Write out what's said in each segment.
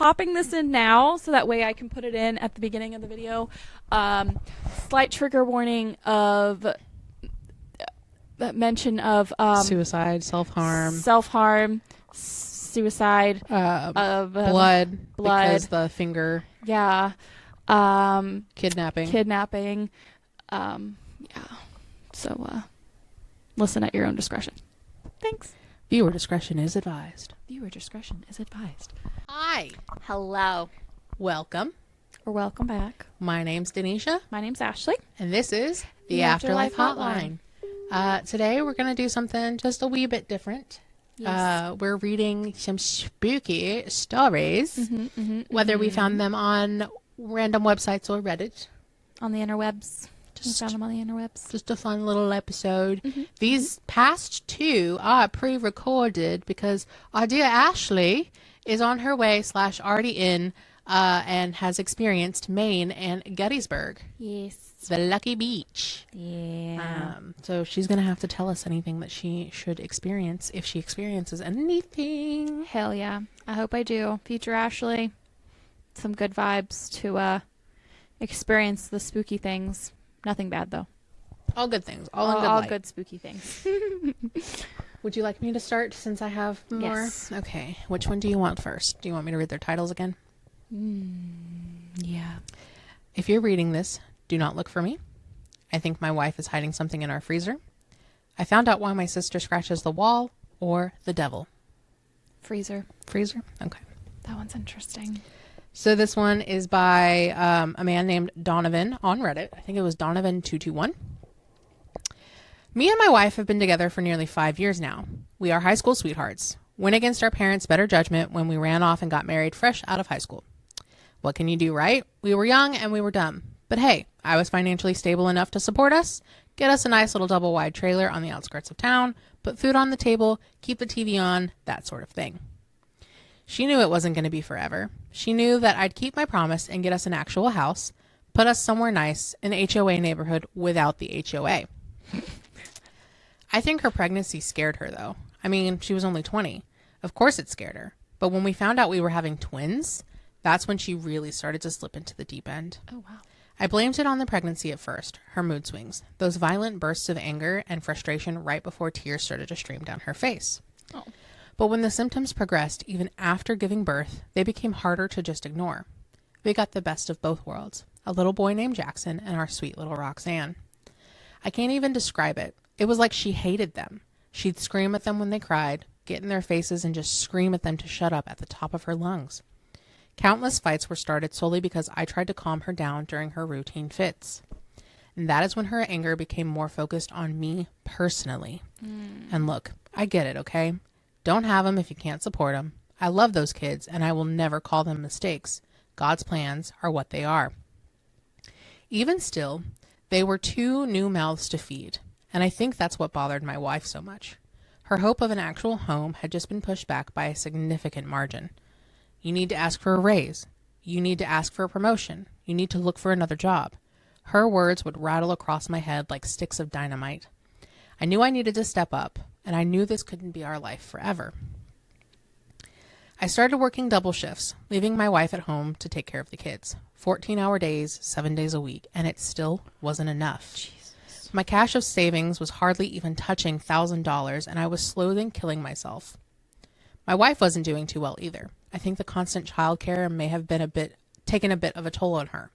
popping this in now so that way I can put it in at the beginning of the video. Slight trigger warning of mention of suicide, self-harm, suicide, of blood because the finger, yeah, kidnapping. Yeah. So listen at your own discretion. Thanks. Viewer discretion is advised. Viewer discretion is advised. Hi. Hello. Welcome. Or welcome back. My name's Daneisha. My name's Ashley. And this is the Afterlife Afterlife Hotline. Today we're going to do something just a wee bit different. Yes. We're reading some spooky stories, whether we found them on random websites or Reddit. On the interwebs. We found them on the interwebs. Just a fun little episode. These past two are pre-recorded because our dear Ashley is on her way / already in and has experienced Maine and Gettysburg. Yes. The lucky beach. Yeah. So she's going to have to tell us anything that she should experience if she experiences anything. Hell yeah. I hope I do. Future Ashley. Some good vibes to experience the spooky things. Nothing bad though. All good things. All in good all light. good spooky things. Would you like me to start since I have more? Yes. Okay. Which one do you want first? Do you want me to read their titles again? Yeah. If you're reading this, do not look for me. I think my wife is hiding something in our freezer. I found out why my sister scratches the wall, or the devil. Freezer. Freezer? Okay. That one's interesting. So this one is by a man named Donovan on Reddit. I think it was Donovan221. Me and my wife have been together for nearly 5 years now. We are high school sweethearts. Went against our parents' better judgment when we ran off and got married fresh out of high school. What can you do, right? We were young and we were dumb. But hey, I was financially stable enough to support us, get us a nice little double-wide trailer on the outskirts of town, put food on the table, keep the TV on, that sort of thing. She knew it wasn't going to be forever. She knew that I'd keep my promise and get us an actual house, put us somewhere nice, an HOA neighborhood without the HOA. I think her pregnancy scared her, though. I mean, she was only 20. Of course it scared her. But when we found out we were having twins, that's when she really started to slip into the deep end. Oh, wow. I blamed it on the pregnancy at first, her mood swings, those violent bursts of anger and frustration right before tears started to stream down her face. Oh. But when the symptoms progressed, even after giving birth, they became harder to just ignore. We got the best of both worlds, a little boy named Jackson and our sweet little Roxanne. I can't even describe it. It was like she hated them. She'd scream at them when they cried, get in their faces and just scream at them to shut up at the top of her lungs. Countless fights were started solely because I tried to calm her down during her routine fits. And that is when her anger became more focused on me personally. And look, I get it, okay? Don't have them if you can't support them. I love those kids, and I will never call them mistakes. God's plans are what they are. Even still, they were two new mouths to feed, and I think that's what bothered my wife so much. Her hope of an actual home had just been pushed back by a significant margin. You need to ask for a raise. You need to ask for a promotion. You need to look for another job. Her words would rattle across my head like sticks of dynamite. I knew I needed to step up, and I knew this couldn't be our life forever. I started working double shifts, leaving my wife at home to take care of the kids. 14-hour days, 7 days a week, and it still wasn't enough. Jesus. My cash of savings was hardly even touching $1,000, and I was slowly killing myself. My wife wasn't doing too well either. I think the constant childcare may have been taken a bit of a toll on her.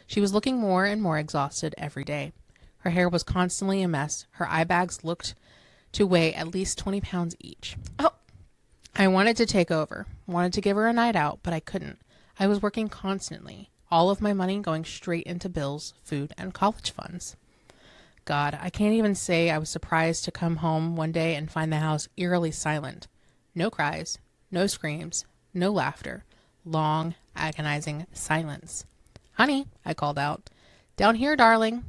She was looking more and more exhausted every day. Her hair was constantly a mess. Her eye bags looked to weigh at least 20 pounds each. Oh. I wanted to take over, wanted to give her a night out, but I couldn't. I was working constantly, all of my money going straight into bills, food, and college funds. God, I can't even say I was surprised to come home one day and find the house eerily silent. No cries, no screams, no laughter. Long, agonizing silence. Honey, I called out. Down here, darling.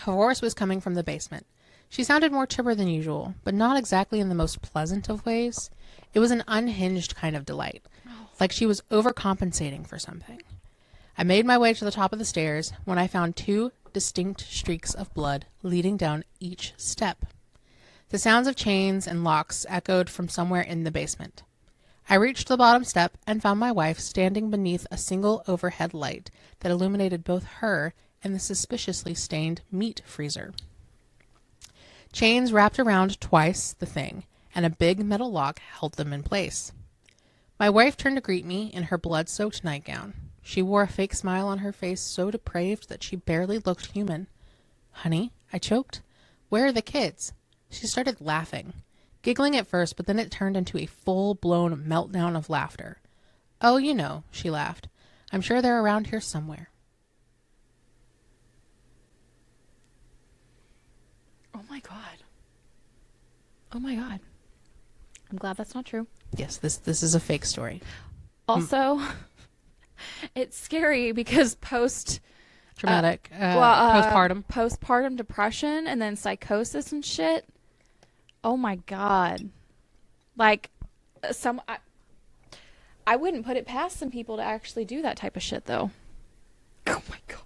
Her voice was coming from the basement. She sounded more chipper than usual, but not exactly in the most pleasant of ways. It was an unhinged kind of delight, like she was overcompensating for something. I made my way to the top of the stairs when I found 2 distinct streaks of blood leading down each step. The sounds of chains and locks echoed from somewhere in the basement. I reached the bottom step and found my wife standing beneath a single overhead light that illuminated both her and the suspiciously stained meat freezer. Chains wrapped around twice the thing, and a big metal lock held them in place. My wife turned to greet me in her blood-soaked nightgown. She wore a fake smile on her face so depraved that she barely looked human. "Honey," I choked. "Where are the kids?" She started laughing. Giggling at first, but then it turned into a full-blown meltdown of laughter. "Oh, you know," she laughed. "I'm sure they're around here somewhere." Oh my god. Oh my god. I'm glad that's not true. Yes, this is a fake story. Also, it's scary because Traumatic, postpartum depression and then psychosis and shit. Oh my god. Like, I wouldn't put it past some people to actually do that type of shit, though. Oh my god.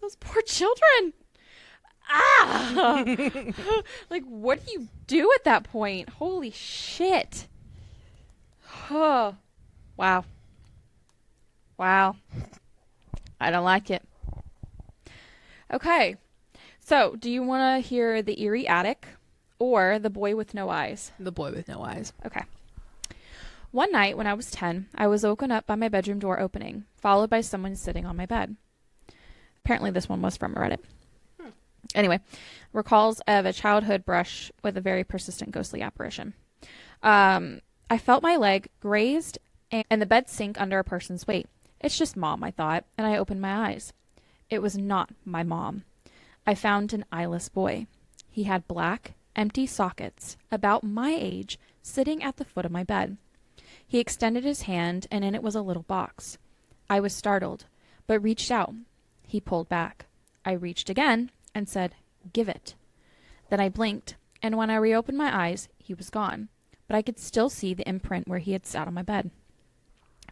Those poor children. Ah! Like, what do you do at that point? Holy shit. Oh. Wow. Wow. I don't like it. Okay. So, do you want to hear the eerie attic or the boy with no eyes? The boy with no eyes. Okay. One night when I was 10, I was woken up by my bedroom door opening, followed by someone sitting on my bed. Apparently this one was from Reddit. Anyway, recalls of a childhood brush with a very persistent ghostly apparition. I felt my leg grazed and the bed sink under a person's weight. It's just Mom, I thought, and I opened my eyes. It was not my mom. I found an eyeless boy. He had black, empty sockets, about my age, sitting at the foot of my bed. He extended his hand, and in it was a little box. I was startled, but reached out. He pulled back. I reached again and said, "Give it." Then I blinked, and when I reopened my eyes, he was gone, but I could still see the imprint where he had sat on my bed.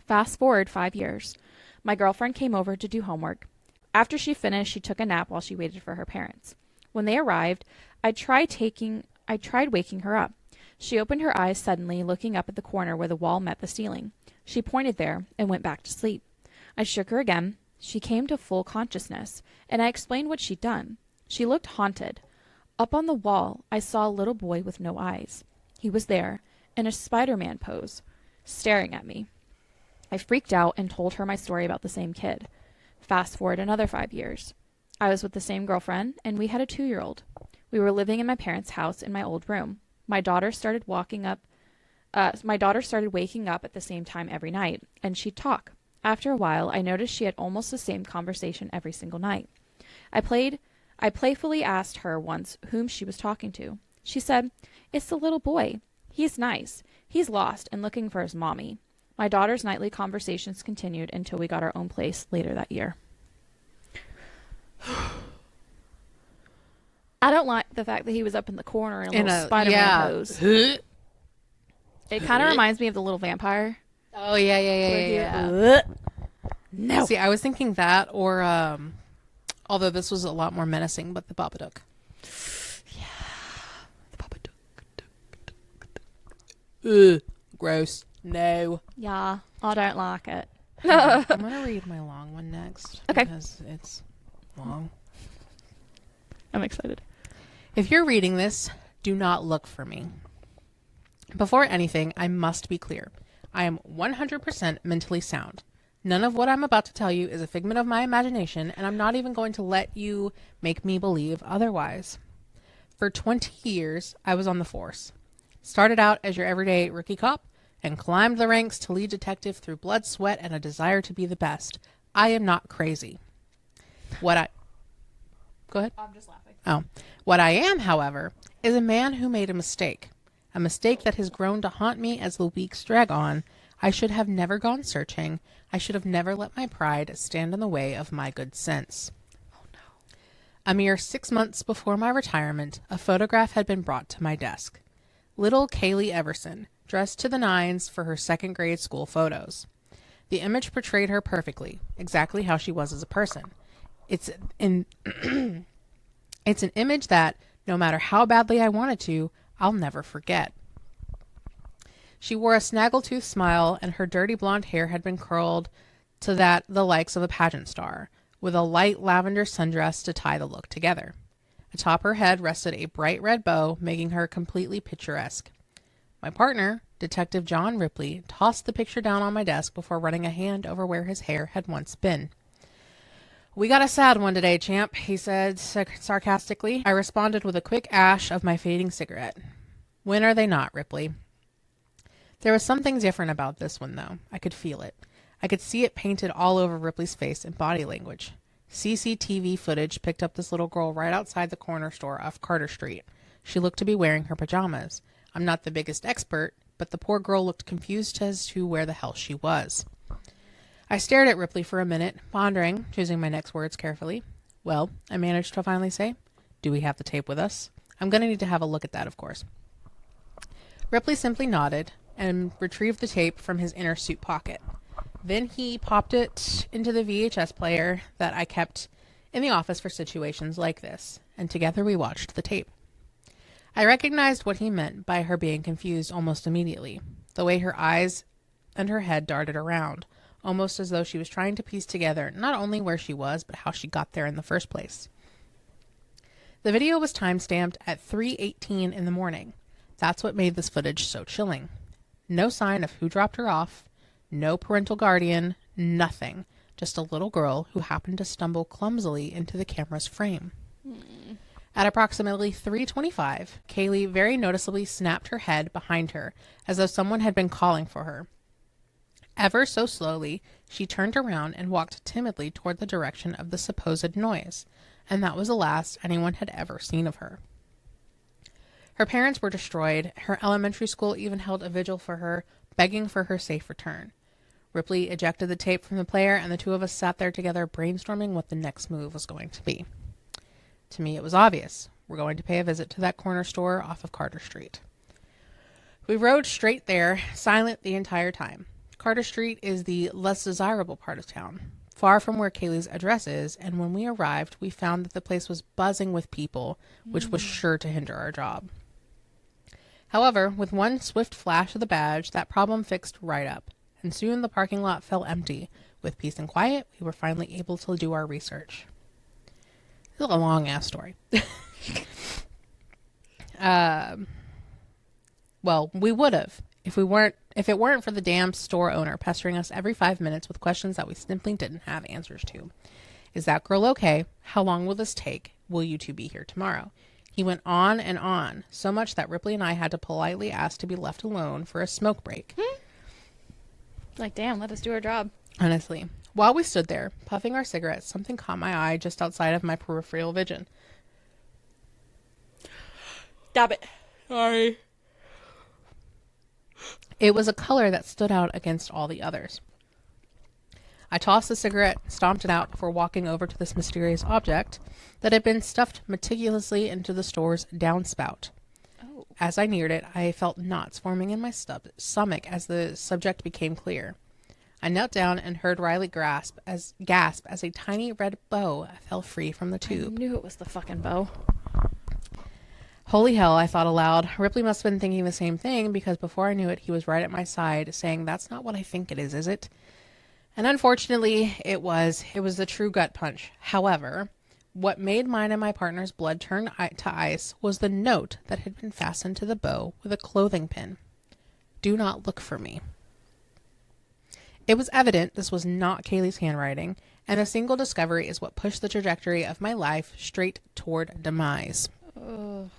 Fast forward 5 years. My girlfriend came over to do homework. After she finished, she took a nap while she waited for her parents. When they arrived, I tried waking her up. She opened her eyes suddenly, looking up at the corner where the wall met the ceiling. She pointed there and went back to sleep. I shook her again. She came to full consciousness, and I explained what she'd done. She looked haunted. Up on the wall, I saw a little boy with no eyes. He was there, in a Spider-Man pose, staring at me. I freaked out and told her my story about the same kid. Fast forward another 5 years. I was with the same girlfriend, and we had a 2-year-old. We were living in my parents' house in my old room. My daughter started waking up at the same time every night, and she'd talk. After a while, I noticed she had almost the same conversation every single night. I playfully asked her once whom she was talking to. She said, "It's the little boy. He's nice. He's lost and looking for his mommy." My daughter's nightly conversations continued until we got our own place later that year. I don't like the fact that he was up in the corner in a little Spider-Man pose. It kind of reminds me of the little vampire. Oh, yeah. No. See, I was thinking that, or, although this was a lot more menacing, but the Babadook. Yeah. The Babadook. Ugh. Gross. No. Yeah, I don't like it. I'm going to read my long one next. Okay. Because it's long. I'm excited. If you're reading this, do not look for me. Before anything, I must be clear. I am 100% mentally sound. None of what I'm about to tell you is a figment of my imagination, and I'm not even going to let you make me believe otherwise. For 20 years, I was on the force. Started out as your everyday rookie cop, and climbed the ranks to lead detective through blood, sweat, and a desire to be the best. I am not crazy. Go ahead. I'm just laughing. Oh. What I am, however, is a man who made a mistake. A mistake that has grown to haunt me as the weeks drag on. I should have never gone searching. I should have never let my pride stand in the way of my good sense. Oh no. A mere 6 months before my retirement, a photograph had been brought to my desk. Little Kaylee Everson, dressed to the nines for her second grade school photos. The image portrayed her perfectly, exactly how she was as a person. It's an image that, no matter how badly I wanted to, I'll never forget. She wore a snaggletooth smile, and her dirty blonde hair had been curled to that the likes of a pageant star, with a light lavender sundress to tie the look together. Atop her head rested a bright red bow, making her completely picturesque. My partner, Detective John Ripley, tossed the picture down on my desk before running a hand over where his hair had once been. "We got a sad one today, champ," he said sarcastically. I responded with a quick ash of my fading cigarette. "When are they not, Ripley?" There was something different about this one, though. I could feel it. I could see it painted all over Ripley's face and body language. CCTV footage picked up this little girl right outside the corner store off Carter Street. She looked to be wearing her pajamas. I'm not the biggest expert, but the poor girl looked confused as to where the hell she was. I stared at Ripley for a minute, pondering, choosing my next words carefully. "Well," I managed to finally say, "do we have the tape with us? I'm going to need to have a look at that, of course." Ripley simply nodded and retrieved the tape from his inner suit pocket. Then he popped it into the VHS player that I kept in the office for situations like this, and together we watched the tape. I recognized what he meant by her being confused almost immediately, the way her eyes and her head darted around, almost as though she was trying to piece together not only where she was, but how she got there in the first place. The video was time-stamped at 3:18 in the morning. That's what made this footage so chilling. No sign of who dropped her off, no parental guardian, nothing. Just a little girl who happened to stumble clumsily into the camera's frame. At approximately 3:25, Kaylee very noticeably snapped her head behind her, as though someone had been calling for her. Ever so slowly, she turned around and walked timidly toward the direction of the supposed noise, and that was the last anyone had ever seen of her. Her parents were destroyed. Her elementary school even held a vigil for her, begging for her safe return. Ripley ejected the tape from the player, and the two of us sat there together brainstorming what the next move was going to be. To me, it was obvious. We're going to pay a visit to that corner store off of Carter Street. We rode straight there, silent the entire time. Carter Street is the less desirable part of town, far from where Kaylee's address is, and when we arrived, we found that the place was buzzing with people, which was sure to hinder our job. However, with one swift flash of the badge, that problem fixed right up, and soon the parking lot fell empty. With peace and quiet, we were finally able to do our research. This is a long-ass story. Well, we would have if it weren't for the damn store owner pestering us every 5 minutes with questions that we simply didn't have answers to. Is that girl okay? How long will this take? Will you two be here tomorrow? He went on, so much that Ripley and I had to politely ask to be left alone for a smoke break. Like, damn, let us do our job. Honestly. While we stood there, puffing our cigarettes, something caught my eye just outside of my peripheral vision. Stop it. Sorry. It was a color that stood out against all the others. I tossed the cigarette, stomped it out before walking over to this mysterious object that had been stuffed meticulously into the store's downspout. Oh. As I neared it, I felt knots forming in my stomach as the subject became clear. I knelt down and heard Riley gasp as a tiny red bow fell free from the tube. I knew it was the fucking bow. Holy hell, I thought aloud. Ripley must have been thinking the same thing, because before I knew it, he was right at my side, saying, "That's not what I think it is it?" And unfortunately, it was. It was the true gut punch. However, what made mine and my partner's blood turn to ice was the note that had been fastened to the bow with a clothing pin. "Do not look for me." It was evident this was not Kaylee's handwriting, and a single discovery is what pushed the trajectory of my life straight toward demise. Ugh.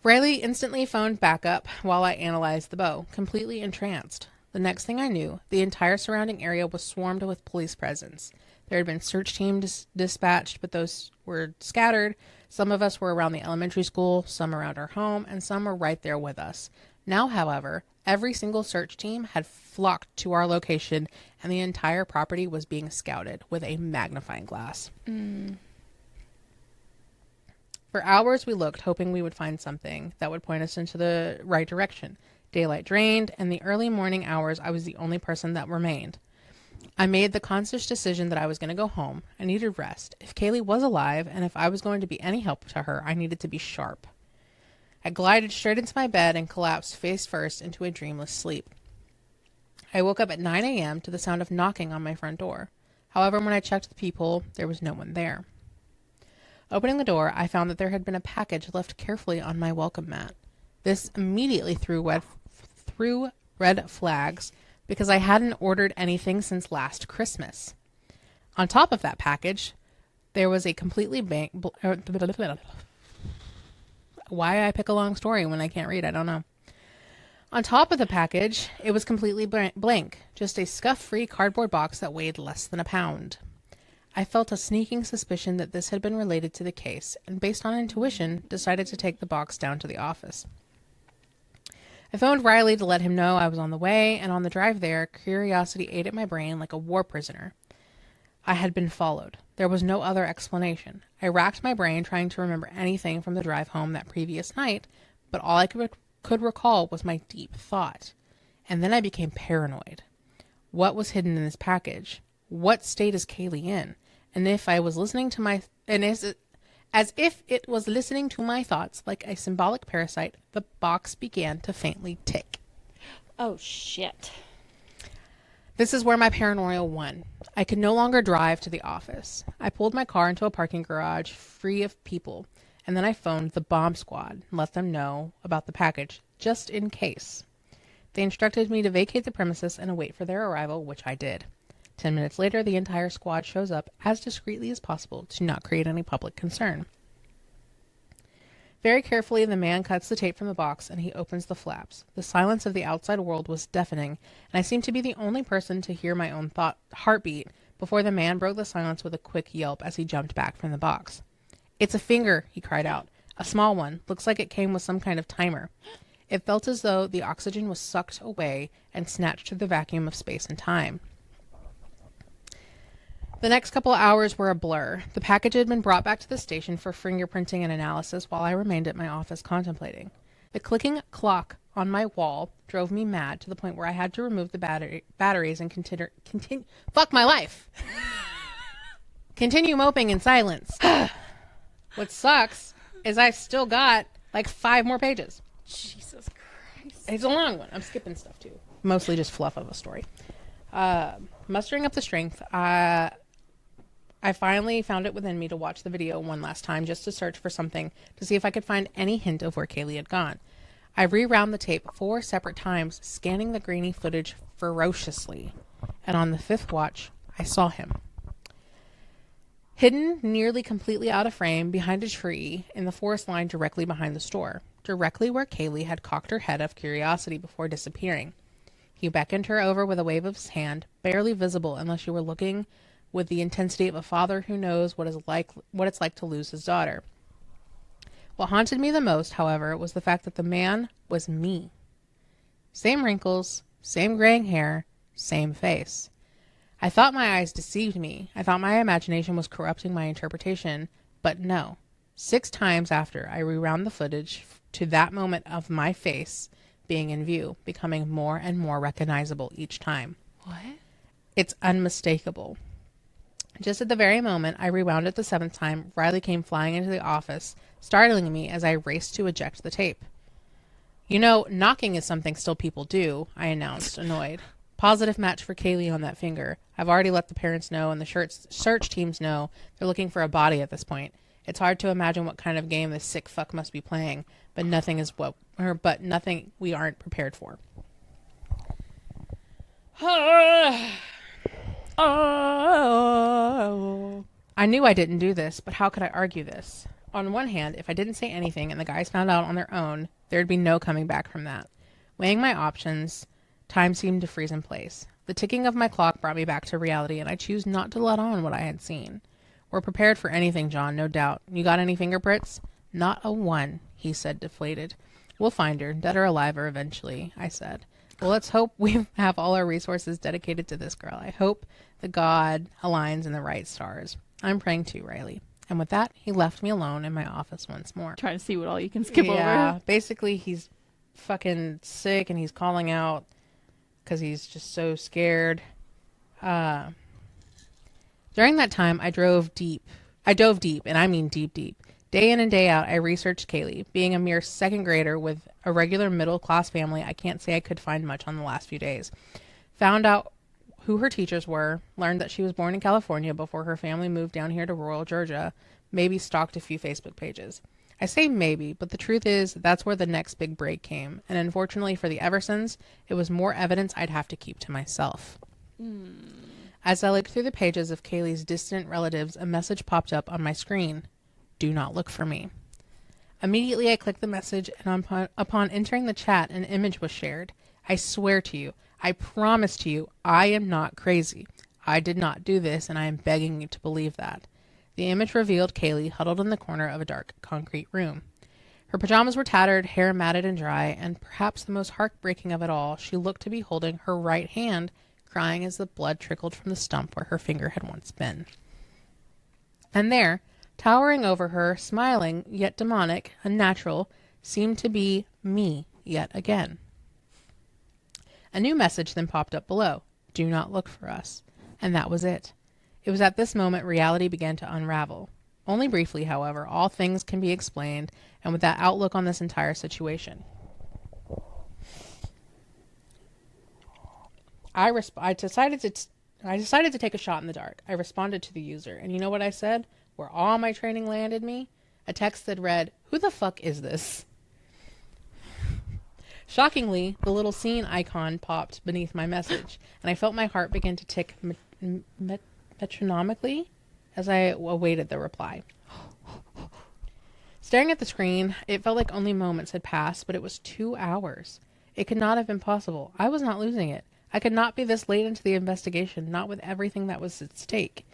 Riley instantly phoned backup while I analyzed the bow, completely entranced. The next thing I knew, the entire surrounding area was swarmed with police presence. There had been search teams dispatched, but those were scattered. Some of us were around the elementary school, some around our home, and some were right there with us. Now, however, every single search team had flocked to our location, and the entire property was being scouted with a magnifying glass. For hours we looked, hoping we would find something that would point us into the right direction. Daylight drained, and the early morning hours I was the only person that remained. I made the conscious decision that I was going to go home. I needed rest. If Kaylee was alive, and if I was going to be any help to her, I needed to be sharp. I glided straight into my bed and collapsed face first into a dreamless sleep. I woke up at 9 a.m. to the sound of knocking on my front door. However, when I checked the peephole, there was no one there. Opening the door, I found that there had been a package left carefully on my welcome mat. This immediately threw red flags because I hadn't ordered anything since last Christmas. On top of that package, there was a completely why I pick a long story when I can't read, I don't know. On top of the package, it was completely blank, just a scuff-free cardboard box that weighed less than a pound. I felt a sneaking suspicion that this had been related to the case, and based on intuition, decided to take the box down to the office. I phoned Riley to let him know I was on the way, and on the drive there, curiosity ate at my brain like a war prisoner. I had been followed. There was no other explanation. I racked my brain trying to remember anything from the drive home that previous night, but all I could recall was my deep thought. And then I became paranoid. What was hidden in this package? What state is Kaylee in? And if I was listening to my... As if it was listening to my thoughts like a symbolic parasite, the box began to faintly tick. Oh, shit. This is where my paranoia won. I could no longer drive to the office. I pulled my car into a parking garage free of people, and then I phoned the bomb squad and let them know about the package, just in case. They instructed me to vacate the premises and await for their arrival, which I did. 10 minutes later, the entire squad shows up as discreetly as possible to not create any public concern. Very carefully, the man cuts the tape from the box and he opens the flaps. The silence of the outside world was deafening, and I seemed to be the only person to hear my own heartbeat before the man broke the silence with a quick yelp as he jumped back from the box. "It's a finger," he cried out. "A small one. Looks like it came with some kind of timer." It felt as though the oxygen was sucked away and snatched to the vacuum of space and time. The next couple of hours were a blur. The package had been brought back to the station for fingerprinting and analysis while I remained at my office contemplating. The clicking clock on my wall drove me mad to the point where I had to remove the batteries and continue fuck my life. Continue moping in silence. What sucks is I've still got like 5 more pages. Jesus Christ. It's a long one. I'm skipping stuff too. Mostly just fluff of a story. Mustering up the strength, I finally found it within me to watch the video one last time just to search for something to see if I could find any hint of where Kaylee had gone. I rewound the tape 4 separate times, scanning the grainy footage ferociously. And on the 5th watch, I saw him. Hidden nearly completely out of frame behind a tree in the forest line directly behind the store, directly where Kaylee had cocked her head of curiosity before disappearing. He beckoned her over with a wave of his hand, barely visible unless you were looking with the intensity of a father who knows what it's like to lose his daughter. What haunted me the most, however, was the fact that the man was me. Same wrinkles, same graying hair, same face. I thought my eyes deceived me. I thought my imagination was corrupting my interpretation, but no. 6 times after, I rewound the footage to that moment of my face being in view, becoming more and more recognizable each time. What? It's unmistakable. Just at the very moment I rewound it the 7th time, Riley came flying into the office, startling me as I raced to eject the tape. "You know, knocking is something still people do," I announced, annoyed. "Positive match for Kaylee on that finger. I've already let the parents know and the search teams know they're looking for a body at this point. It's hard to imagine what kind of game this sick fuck must be playing, but nothing we aren't prepared for." Oh. I knew I didn't do this, but how could I argue this? On one hand, if I didn't say anything and the guys found out on their own, there'd be no coming back from that. Weighing my options, time seemed to freeze in place. The ticking of my clock brought me back to reality, and I choose not to let on what I had seen. "We're prepared for anything, John, no doubt. You got any fingerprints?" "Not a one," he said, deflated. "We'll find her, dead or alive, or eventually," I said. "Well, let's hope we have all our resources dedicated to this girl. I hope the God aligns in the right stars. I'm praying too, Riley." And with that, he left me alone in my office once more. Trying to see what all you can skip Yeah, over. basically he's fucking sick and he's calling out because he's just so scared. During that time, I dove deep, and I mean deep, deep, Day in and day out, I researched Kaylee. Being a mere second grader with a regular middle-class family, I can't say I could find much on the last few days. Found out who her teachers were, learned that she was born in California before her family moved down here to rural Georgia, maybe stalked a few Facebook pages. I say maybe, but the truth is that's where the next big break came, and unfortunately for the Eversons, it was more evidence I'd have to keep to myself. As I looked through the pages of Kaylee's distant relatives, a message popped up on my screen. Do not look for me. Immediately I clicked the message, and upon entering the chat, an image was shared. I swear to you, I promise to you, I am not crazy. I did not do this, and I am begging you to believe that. The image revealed Kaylee huddled in the corner of a dark concrete room. Her pajamas were tattered, hair matted and dry, and perhaps the most heartbreaking of it all, she looked to be holding her right hand, crying as the blood trickled from the stump where her finger had once been. And there, towering over her, smiling, yet demonic, unnatural, seemed to be me yet again. A new message then popped up below. Do not look for us. And that was it. It was at this moment reality began to unravel. Only briefly, however, all things can be explained, and with that outlook on this entire situation. I decided to take a shot in the dark. I responded to the user, and you know what I said? Where all my training landed me? A text that read, "Who the fuck is this?" Shockingly, the little scene icon popped beneath my message, and I felt my heart begin to tick metronomically as I awaited the reply. Staring at the screen, it felt like only moments had passed, but it was 2 hours. It could not have been possible. I was not losing it. I could not be this late into the investigation, not with everything that was at stake.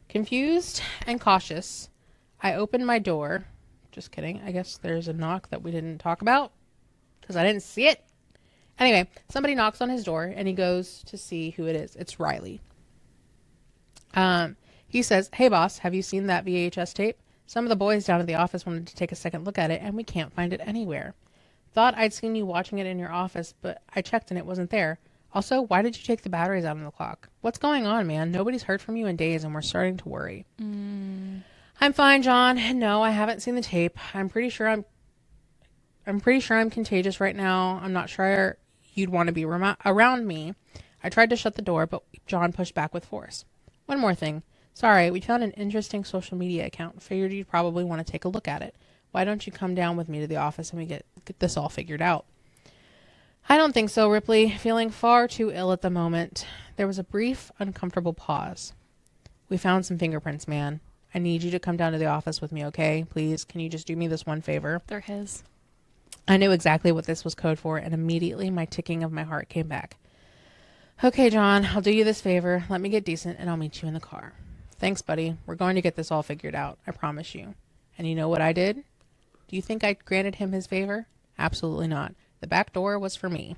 Confused and cautious, I opened my door. Just kidding. I guess there's a knock that we didn't talk about because I didn't see it. Anyway, somebody knocks on his door and he goes to see who it is. It's Riley. He says, "Hey boss, have you seen that VHS tape? Some of the boys down at the office wanted to take a second look at it and we can't find it anywhere. Thought I'd seen you watching it in your office, but I checked and it wasn't there. Also, why did you take the batteries out of the clock? What's going on, man? Nobody's heard from you in days and we're starting to worry." I'm fine, John. No, I haven't seen the tape. I'm pretty sure I'm contagious right now. I'm not sure you'd want to be around me. I tried to shut the door, but John pushed back with force. One more thing. Sorry, we found an interesting social media account. Figured you'd probably want to take a look at it. Why don't you come down with me to the office and we get this all figured out? I don't think so, Ripley. Feeling far too ill at the moment. There was a brief, uncomfortable pause. We found some fingerprints, man. I need you to come down to the office with me, okay? Please, can you just do me this one favor? They're his. I knew exactly what this was code for, and immediately my ticking of my heart came back. Okay, John, I'll do you this favor. Let me get decent, and I'll meet you in the car. Thanks, buddy. We're going to get this all figured out. I promise you. And you know what I did? Do you think I granted him his favor? Absolutely not. The back door was for me.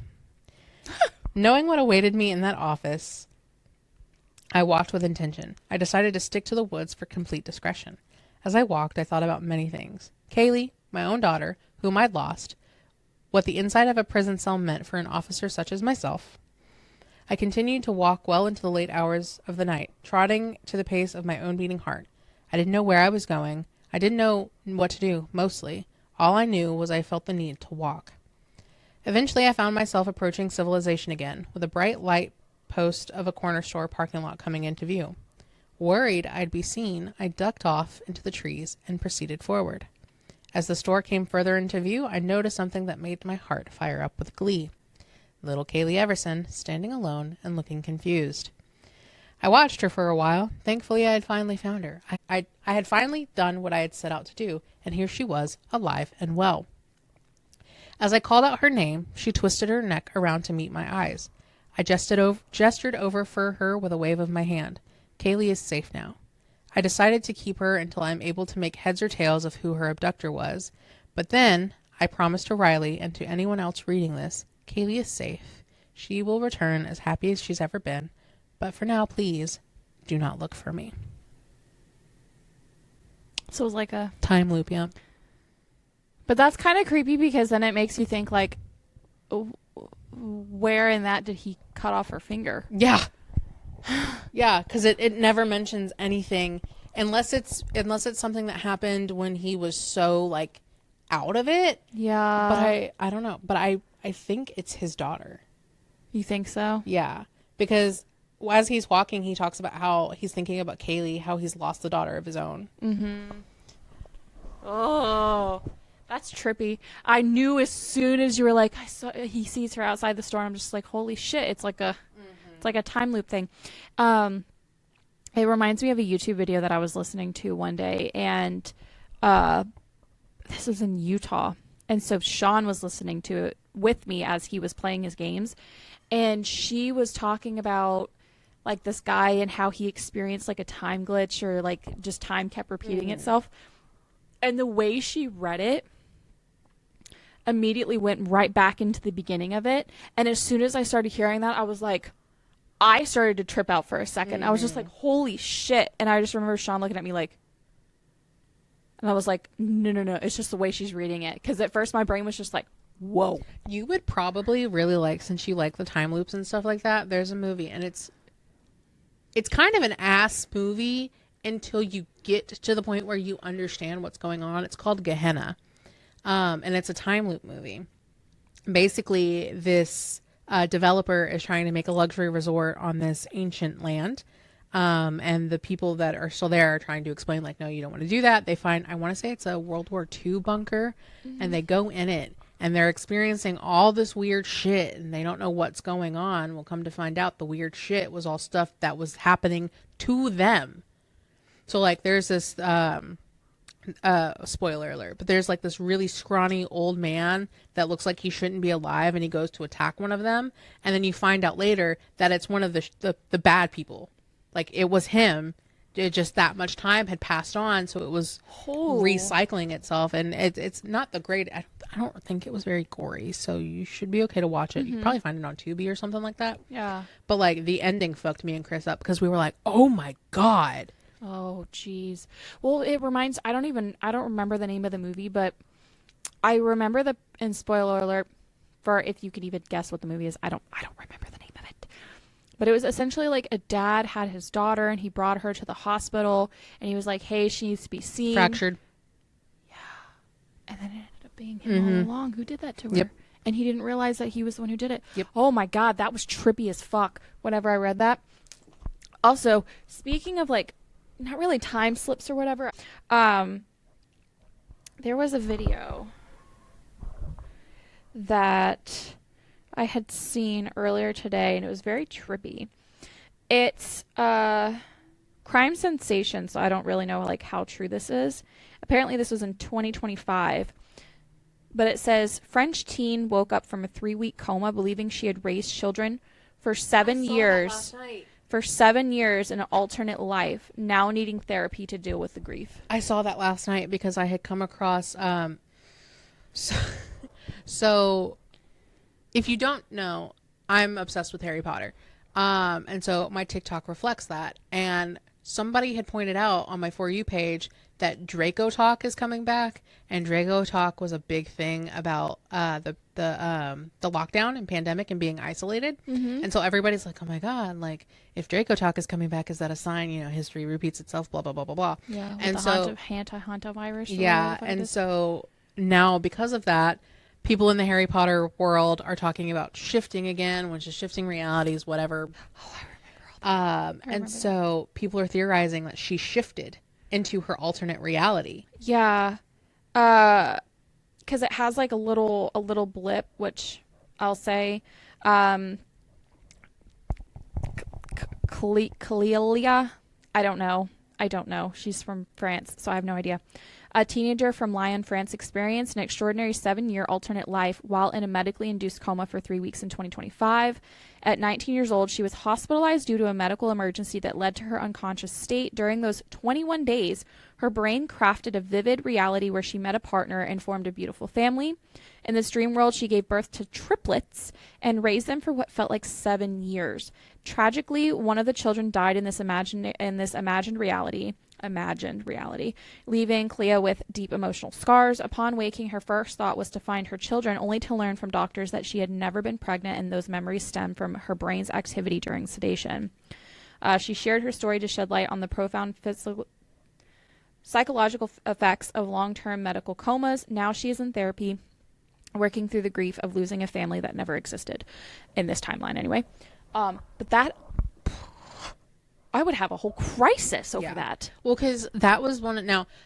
Knowing what awaited me in that office, I walked with intention. I decided to stick to the woods for complete discretion. As I walked, I thought about many things. Kaylee, my own daughter, whom I'd lost, what the inside of a prison cell meant for an officer such as myself. I continued to walk well into the late hours of the night, trotting to the pace of my own beating heart. I didn't know where I was going. I didn't know what to do, mostly. All I knew was I felt the need to walk. Eventually, I found myself approaching civilization again, with a bright light post of a corner store parking lot coming into view. Worried I'd be seen, I ducked off into the trees and proceeded forward. As the store came further into view, I noticed something that made my heart fire up with glee. Little Kaylee Everson, standing alone and looking confused. I watched her for a while. Thankfully, I had finally found her. I had finally done what I had set out to do, and here she was, alive and well. As I called out her name, she twisted her neck around to meet my eyes. I gestured over for her with a wave of my hand. Kaylee is safe now. I decided to keep her until I am able to make heads or tails of who her abductor was. But then, I promised to Riley and to anyone else reading this, Kaylee is safe. She will return as happy as she's ever been. But for now, please, do not look for me. So it was like a time loop, yeah. But that's kind of creepy because then it makes you think like, where in that did he cut off her finger? Yeah. Yeah, because it never mentions anything. unless it's something that happened when he was so like out of it. Yeah. But I don't know. But I think it's his daughter. You think so? Yeah, because as he's walking, he talks about how he's thinking about Kaylee, how he's lost the daughter of his own. Mm-hmm. Oh, that's trippy. I knew as soon as you were like, I saw he sees her outside the store. I'm just like, holy shit! It's like a time loop thing. It reminds me of a YouTube video that I was listening to one day, and this was in Utah, and so Sean was listening to it with me as he was playing his games, and she was talking about like this guy and how he experienced like a time glitch or like just time kept repeating itself. And the way she read it immediately went right back into the beginning of it. And as soon as I started hearing that, I was like, I started to trip out for a second. I was just like, holy shit. And I just remember Sean looking at me like, and I was like, no, it's just the way she's reading it. Because at first my brain was just like, whoa. You would probably really like, since you like the time loops and stuff like that, there's a movie, and it's kind of an ass movie until you get to the point where you understand what's going on. It's called Gehenna. And it's a time loop movie. Basically, this developer is trying to make a luxury resort on this ancient land. And the people that are still there are trying to explain, like, no, you don't want to do that. They find, I want to say it's a World War II bunker, and they go in it, and they're experiencing all this weird shit, and they don't know what's going on. We'll come to find out the weird shit was all stuff that was happening to them. So, like, there's this, spoiler alert, but there's, like, this really scrawny old man that looks like he shouldn't be alive, and he goes to attack one of them, and then you find out later that it's one of the bad people. Like, it was him. It just that much time had passed on, so it was recycling itself, and it's not the great. I don't think it was very gory, so you should be okay to watch it. You can probably find it on Tubi or something like that. Yeah. But like the ending fucked me and Chris up because we were like, "Oh my god." Oh, jeez. Well, it reminds. I don't remember the name of the movie, but I remember and spoiler alert, for if you could even guess what the movie is, I don't remember the name of it. But it was essentially like a dad had his daughter and he brought her to the hospital and he was like, hey, she needs to be seen. Fractured. Yeah. And then it ended up being him all along who did that to her. Yep. And he didn't realize that he was the one who did it. Yep. Oh my God, that was trippy as fuck whenever I read that. Also, speaking of like, not really time slips or whatever, there was a video that I had seen earlier today, and it was very trippy. It's crime sensation, so I don't really know like how true this is. Apparently, this was in 2025, but it says French teen woke up from a 3-week coma, believing she had raised children for 7 years. For 7 years in an alternate life, now needing therapy to deal with the grief. I saw that last night because I had come across. So if you don't know, I'm obsessed with Harry Potter. And so my TikTok reflects that. And somebody had pointed out on my For You page that Draco Talk is coming back. And Draco Talk was a big thing about the lockdown and pandemic and being isolated. And so everybody's like, oh my God, like if Draco Talk is coming back, is that a sign, history repeats itself, blah, blah, blah, blah, blah. Yeah. And the so hantavirus. yeah. And so now because of that, people in the Harry Potter world are talking about shifting again, which is shifting realities, whatever. Oh, I remember all that. And so people are theorizing that she shifted into her alternate reality. Yeah. Because it has like a little blip, which I'll say, Clelia. I don't know. She's from France, so I have no idea. A teenager from Lyon, France experienced an extraordinary 7-year alternate life while in a medically induced coma for 3 weeks in 2025. At 19 years old, she was hospitalized due to a medical emergency that led to her unconscious state. During those 21 days, her brain crafted a vivid reality where she met a partner and formed a beautiful family. In this dream world, she gave birth to triplets and raised them for what felt like 7 years. Tragically, one of the children died in this imagined reality, leaving Clea with deep emotional scars. Upon waking, her first thought was to find her children, only to learn from doctors that she had never been pregnant, and those memories stem from her brain's activity during sedation. She shared her story to shed light on the profound psychological effects of long-term medical comas. Now she is in therapy, working through the grief of losing a family that never existed in this timeline anyway. But that, I would have a whole crisis over that. Well, because that was one.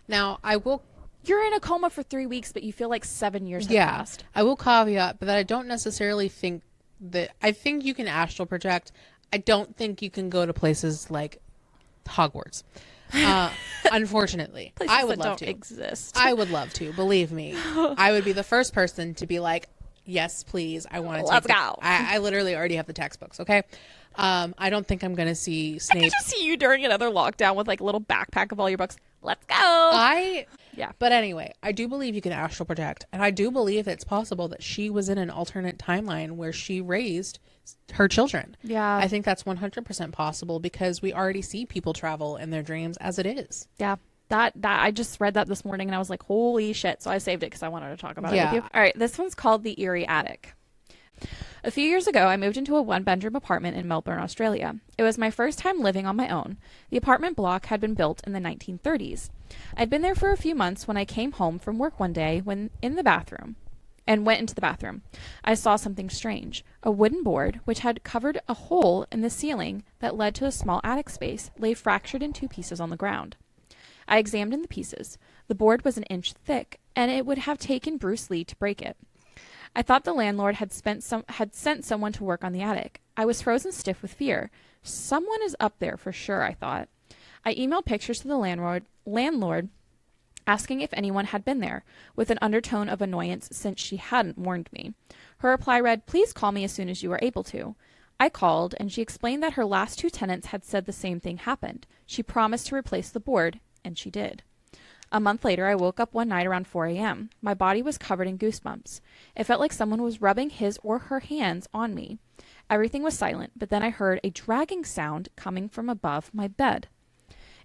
Now I will. You're in a coma for 3 weeks, but you feel like 7 years have passed. I will caveat, but that I don't necessarily think that. I think you can astral project. I don't think you can go to places like Hogwarts. Unfortunately, Places I would that love don't to exist. I would love to. Believe me, I would be the first person to be like, yes, please. I want to. Let's go. I literally already have the textbooks. Okay. I don't think I'm gonna see Snape. I could just see you during another lockdown with like a little backpack of all your books. Let's go. Yeah. But anyway, I do believe you can astral project, and I do believe it's possible that she was in an alternate timeline where she raised her children. Yeah. I think that's 100% possible because we already see people travel in their dreams as it is. Yeah. That I just read that this morning and I was like, holy shit. So I saved it because I wanted to talk about it with you. All right. This one's called the Eerie Attic. A few years ago, I moved into a one-bedroom apartment in Melbourne, Australia. It was my first time living on my own. The apartment block had been built in the 1930s. I'd been there for a few months when I came home from work one day went into the bathroom. I saw something strange. A wooden board, which had covered a hole in the ceiling that led to a small attic space, lay fractured in 2 pieces on the ground. I examined the pieces. The board was an inch thick, and it would have taken Bruce Lee to break it. I thought the landlord had sent someone to work on the attic. I was frozen stiff with fear. Someone is up there for sure, I thought. I emailed pictures to the landlord asking if anyone had been there, with an undertone of annoyance since she hadn't warned me. Her reply read, "Please call me as soon as you are able to." I called, and she explained that her last 2 tenants had said the same thing happened. She promised to replace the board, and she did. A month later, I woke up one night around 4 a.m. My body was covered in goosebumps. It felt like someone was rubbing his or her hands on me. Everything was silent, but then I heard a dragging sound coming from above my bed.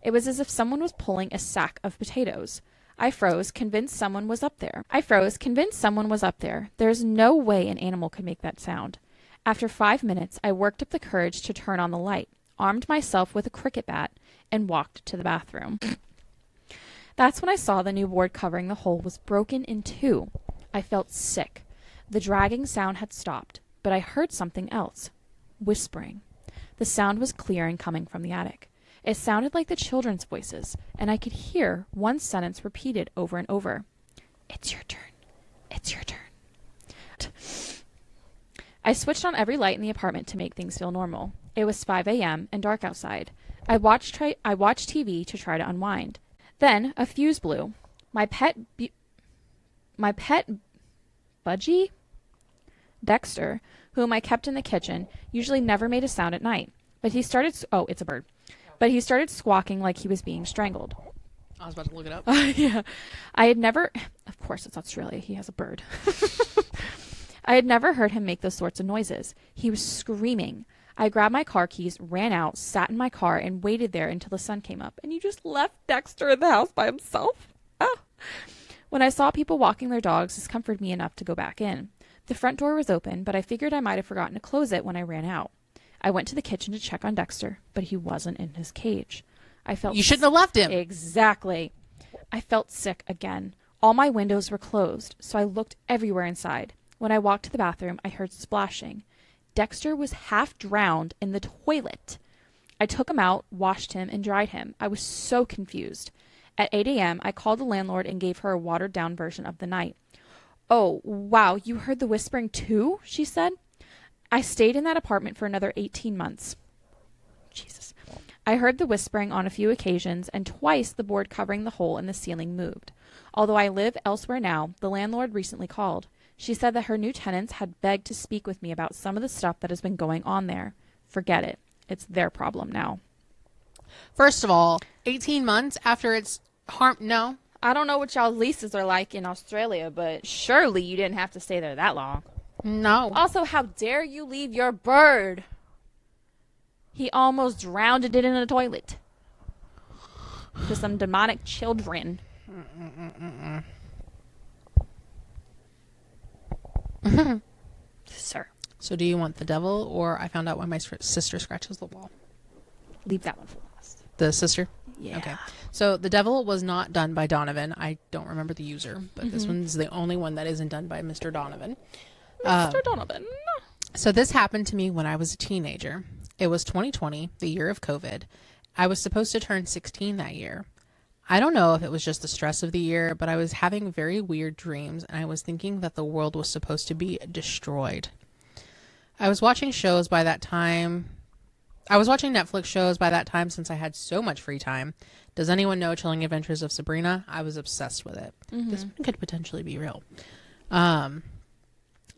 It was as if someone was pulling a sack of potatoes. I froze, convinced someone was up there. There's no way an animal could make that sound. After 5 minutes, I worked up the courage to turn on the light, armed myself with a cricket bat, and walked to the bathroom. That's when I saw the new board covering the hole was broken in 2. I felt sick. The dragging sound had stopped, but I heard something else. Whispering. The sound was clear and coming from the attic. It sounded like the children's voices, and I could hear one sentence repeated over and over. "It's your turn. It's your turn." I switched on every light in the apartment to make things feel normal. It was 5 a.m. and dark outside. I watched TV to try to unwind. Then a fuse blew. My pet budgie, Dexter, whom I kept in the kitchen, usually never made a sound at night. But he started... Oh, it's a bird. But he started squawking like he was being strangled. I was about to look it up. Yeah. I had never... Of course, it's Australia. He has a bird. I had never heard him make those sorts of noises. He was screaming. I grabbed my car keys, ran out, sat in my car, and waited there until the sun came up. And you just left Dexter in the house by himself? Ah. When I saw people walking their dogs, this comforted me enough to go back in. The front door was open, but I figured I might have forgotten to close it when I ran out. I went to the kitchen to check on Dexter, but he wasn't in his cage. I felt... You shouldn't have left him. Exactly. I felt sick again. All my windows were closed, so I looked everywhere inside. When I walked to the bathroom, I heard splashing. Dexter was half drowned in the toilet. I took him out, washed him, and dried him. I was so confused. At 8 a.m., I called the landlord and gave her a watered-down version of the night. "Oh, wow, you heard the whispering too?" she said. I stayed in that apartment for another 18 months. Jesus. I heard the whispering on a few occasions, and twice the board covering the hole in the ceiling moved. Although I live elsewhere now, the landlord recently called. She said that her new tenants had begged to speak with me about some of the stuff that has been going on there. Forget it. It's their problem now. First of all, 18 months after it's harm... No. I don't know what y'all's leases are like in Australia, but surely you didn't have to stay there that long. No. Also, how dare you leave your bird? He almost drowned it in a toilet. To some demonic children. Sir. So do you want the devil, or I found out why my sister scratches the wall? Leave that one for last. The sister? Yeah. Okay. So The Devil was not done by Donovan. I don't remember the user, but this one's the only one that isn't done by Mr. Donovan. Mr. Donovan. So this happened to me when I was a teenager. It was 2020, the year of COVID. I was supposed to turn 16 that year. I don't know if it was just the stress of the year, but I was having very weird dreams, and I was thinking that the world was supposed to be destroyed. I was watching shows by that time. I was watching Netflix shows by that time since I had so much free time. Does anyone know Chilling Adventures of Sabrina? I was obsessed with it. This one could potentially be real.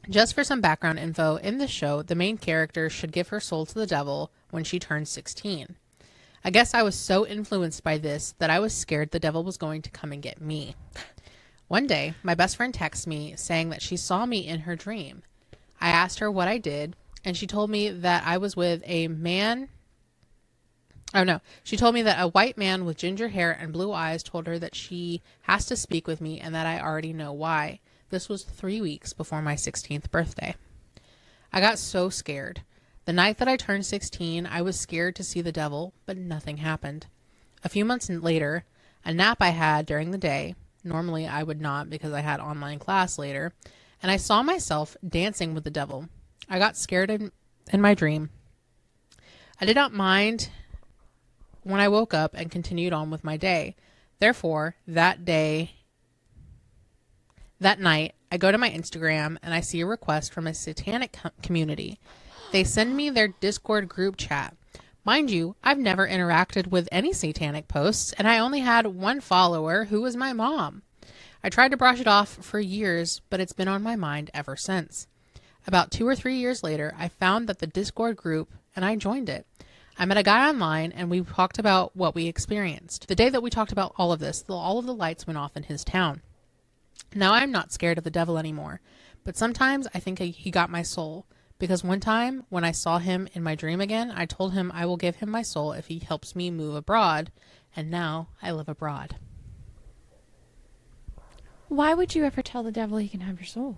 Just for some background info, in the show, the main character should give her soul to the devil when she turns 16. I guess I was so influenced by this that I was scared the devil was going to come and get me. One day, my best friend texted me saying that she saw me in her dream. I asked her what I did, and she told me that I was with a man. Oh no, she told me that a white man with ginger hair and blue eyes told her that she has to speak with me and that I already know why. This was 3 weeks before my 16th birthday. I got so scared. The night that I turned 16, I was scared to see the devil, but nothing happened. A few months later, a nap I had during the day, normally I would not because I had online class later, and I saw myself dancing with the devil. I got scared in my dream. I did not mind when I woke up and continued on with my day. Therefore, that night, I go to my Instagram and I see a request from a satanic community. They send me their Discord group chat. Mind you, I've never interacted with any satanic posts, and I only had one follower who was my mom. I tried to brush it off for years, but it's been on my mind ever since. About 2 or 3 years later, I found that the Discord group, and I joined it. I met a guy online, and we talked about what we experienced. The day that we talked about all of this, all of the lights went off in his town. Now I'm not scared of the devil anymore, but sometimes I think he got my soul. Because one time, when I saw him in my dream again, I told him I will give him my soul if he helps me move abroad, and now I live abroad. Why would you ever tell the devil he can have your soul?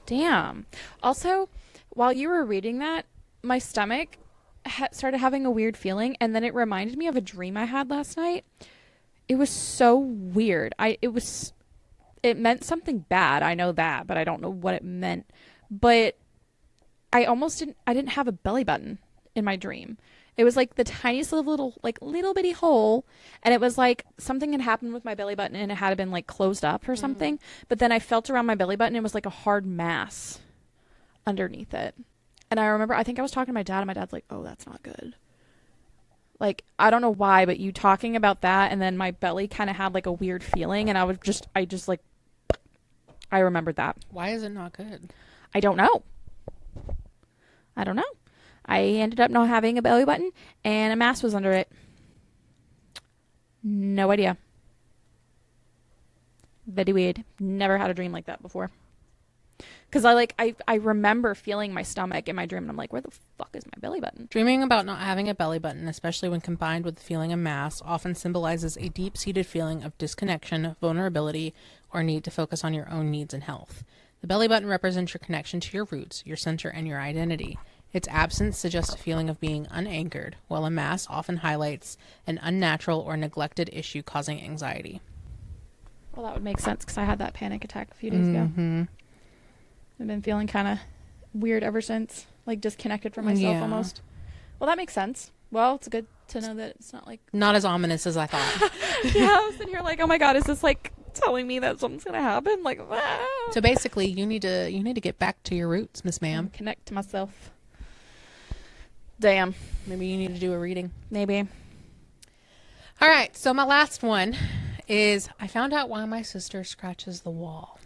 Damn. Also, while you were reading that, my stomach started having a weird feeling, and then it reminded me of a dream I had last night. It was so weird. It meant something bad. I know that, but I don't know what it meant. But I didn't have a belly button in my dream. It was like the tiniest little bitty hole. And it was like something had happened with my belly button and it had been like closed up or something. But then I felt around my belly button. And it was like a hard mass underneath it. And I think I was talking to my dad, and my dad's like, oh, that's not good. Like, I don't know why, but you talking about that. And then my belly kind of had like a weird feeling. And I remembered that. Why is it not good? I don't know. I ended up not having a belly button and a mass was under it. No idea. Very weird. Never had a dream like that before. Because I remember feeling my stomach in my dream and I'm like, where the fuck is my belly button? Dreaming about not having a belly button, especially when combined with the feeling of mass, often symbolizes a deep-seated feeling of disconnection, vulnerability, or need to focus on your own needs and health. The belly button represents your connection to your roots, your center, and your identity. Its absence suggests a feeling of being unanchored, while a mass often highlights an unnatural or neglected issue causing anxiety. Well, that would make sense because I had that panic attack a few days ago. I've been feeling kind of weird ever since, like disconnected from myself almost. Well, that makes sense. Well, it's good to know that it's not like... Not as ominous as I thought. Yeah, I was sitting here like, oh my God, is this like telling me that something's going to happen? Like, ah. So basically, you need to get back to your roots, Miss Ma'am. Connect to myself. Damn. Maybe you need to do a reading. Maybe. All right, so my last one is I found out why my sister scratches the wall.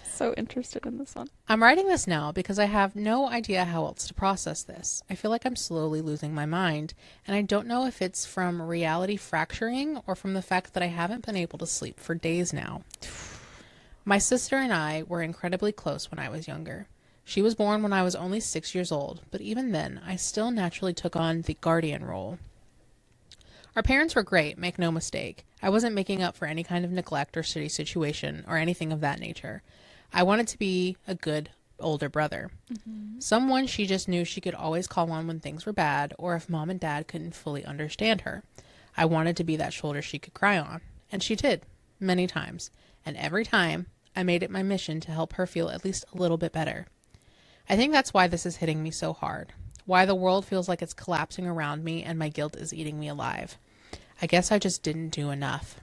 So interested in this one. I'm writing this now because I have no idea how else to process this. I feel like I'm slowly losing my mind, and I don't know if it's from reality fracturing or from the fact that I haven't been able to sleep for days now. My sister and I were incredibly close when I was younger. She was born when I was only 6 years old, but even then, I still naturally took on the guardian role. Our parents were great, make no mistake. I wasn't making up for any kind of neglect or shitty situation or anything of that nature. I wanted to be a good older brother. Someone she just knew she could always call on when things were bad or if mom and dad couldn't fully understand her. I wanted to be that shoulder she could cry on. And she did, many times. And every time, I made it my mission to help her feel at least a little bit better. I think that's why this is hitting me so hard. Why the world feels like it's collapsing around me and my guilt is eating me alive. I guess I just didn't do enough.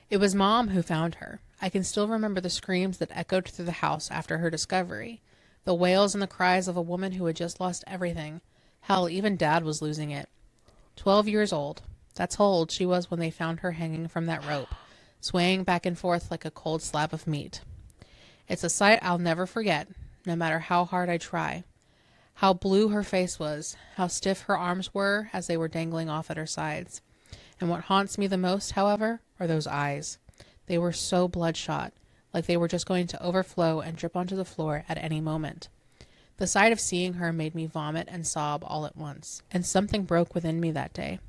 It was Mom who found her. I can still remember the screams that echoed through the house after her discovery. The wails and the cries of a woman who had just lost everything. Hell, even Dad was losing it. 12 years old. That's how old she was when they found her hanging from that rope, swaying back and forth like a cold slab of meat. It's a sight I'll never forget, no matter how hard I try. How blue her face was, how stiff her arms were as they were dangling off at her sides. And what haunts me the most, however, are those eyes. They were so bloodshot, like they were just going to overflow and drip onto the floor at any moment. The sight of seeing her made me vomit and sob all at once, and something broke within me that day.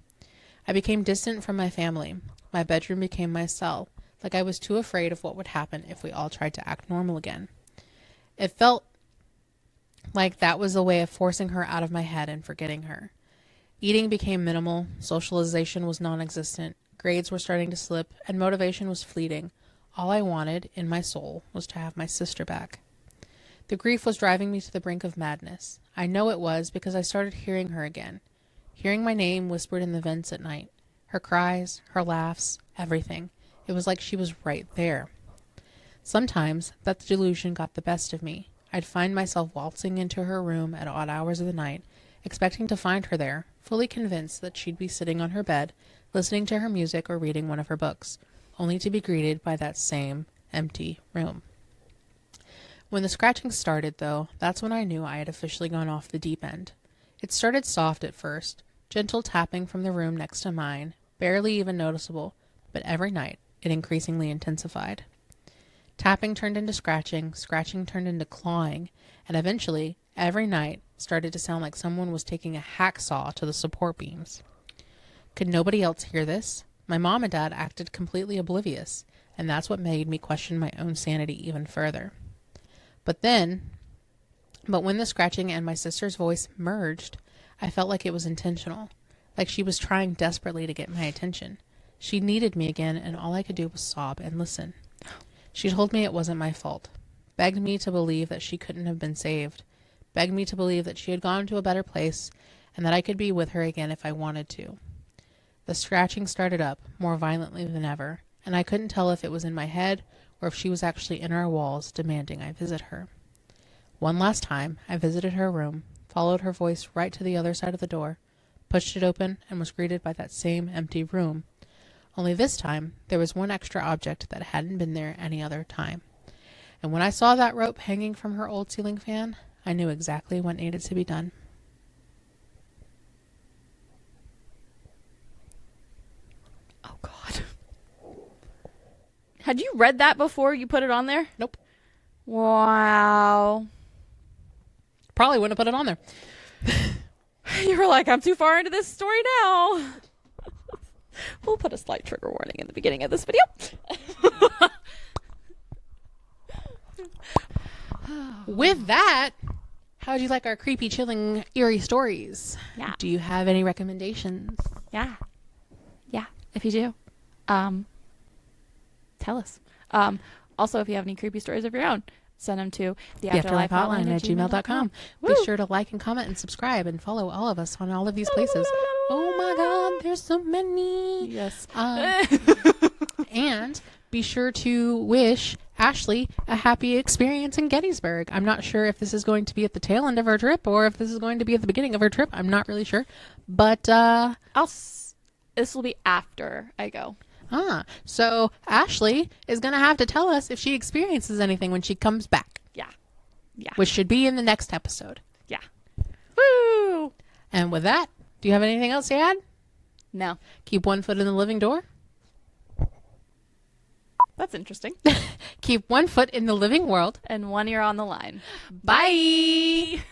I became distant from my family. My bedroom became my cell, like I was too afraid of what would happen if we all tried to act normal again. It felt like that was a way of forcing her out of my head and forgetting her. Eating became minimal, socialization was non-existent, grades were starting to slip, and motivation was fleeting. All I wanted, in my soul, was to have my sister back. The grief was driving me to the brink of madness. I know it was because I started hearing her again. Hearing my name whispered in the vents at night. Her cries, her laughs, everything. It was like she was right there. Sometimes that delusion got the best of me. I'd find myself waltzing into her room at odd hours of the night, expecting to find her there, fully convinced that she'd be sitting on her bed, listening to her music or reading one of her books, only to be greeted by that same empty room. When the scratching started, though, that's when I knew I had officially gone off the deep end. It started soft at first, gentle tapping from the room next to mine, barely even noticeable, but every night it increasingly intensified. Tapping turned into scratching, scratching turned into clawing, and eventually, every night, started to sound like someone was taking a hacksaw to the support beams. Could nobody else hear this? My mom and dad acted completely oblivious, and that's what made me question my own sanity even further. But when the scratching and my sister's voice merged, I felt like it was intentional, like she was trying desperately to get my attention. She needed me again, and all I could do was sob and listen. She told me it wasn't my fault, begged me to believe that she couldn't have been saved, begged me to believe that she had gone to a better place, and that I could be with her again if I wanted to. The scratching started up, more violently than ever, and I couldn't tell if it was in my head or if she was actually in our walls demanding I visit her. One last time, I visited her room, followed her voice right to the other side of the door, pushed it open, and was greeted by that same empty room. Only this time, there was one extra object that hadn't been there any other time. And when I saw that rope hanging from her old ceiling fan, I knew exactly what needed to be done. Oh, God. Had you read that before you put it on there? Nope. Wow. Probably wouldn't have put it on there. You were like, I'm too far into this story now. We'll put a slight trigger warning in the beginning of this video. With that, how would you like our creepy, chilling, eerie stories? Yeah. Do you have any recommendations? Yeah. If you do, tell us. Also, if you have any creepy stories of your own, send them to the Afterlife Hotline at gmail.com. gmail.com. Be sure to like and comment and subscribe and follow all of us on all of these places. Oh my God, there's so many. Yes. And be sure to wish Ashley a happy experience in Gettysburg. I'm not sure if this is going to be at the tail end of her trip or if this is going to be at the beginning of her trip. I'm not really sure. But this will be after I go. So Ashley is going to have to tell us if she experiences anything when she comes back. Yeah. Which should be in the next episode. Yeah. Woo! And with that, do you have anything else to add? No. Keep one foot in the living door. That's interesting. Keep one foot in the living world. And one ear on the line. Bye.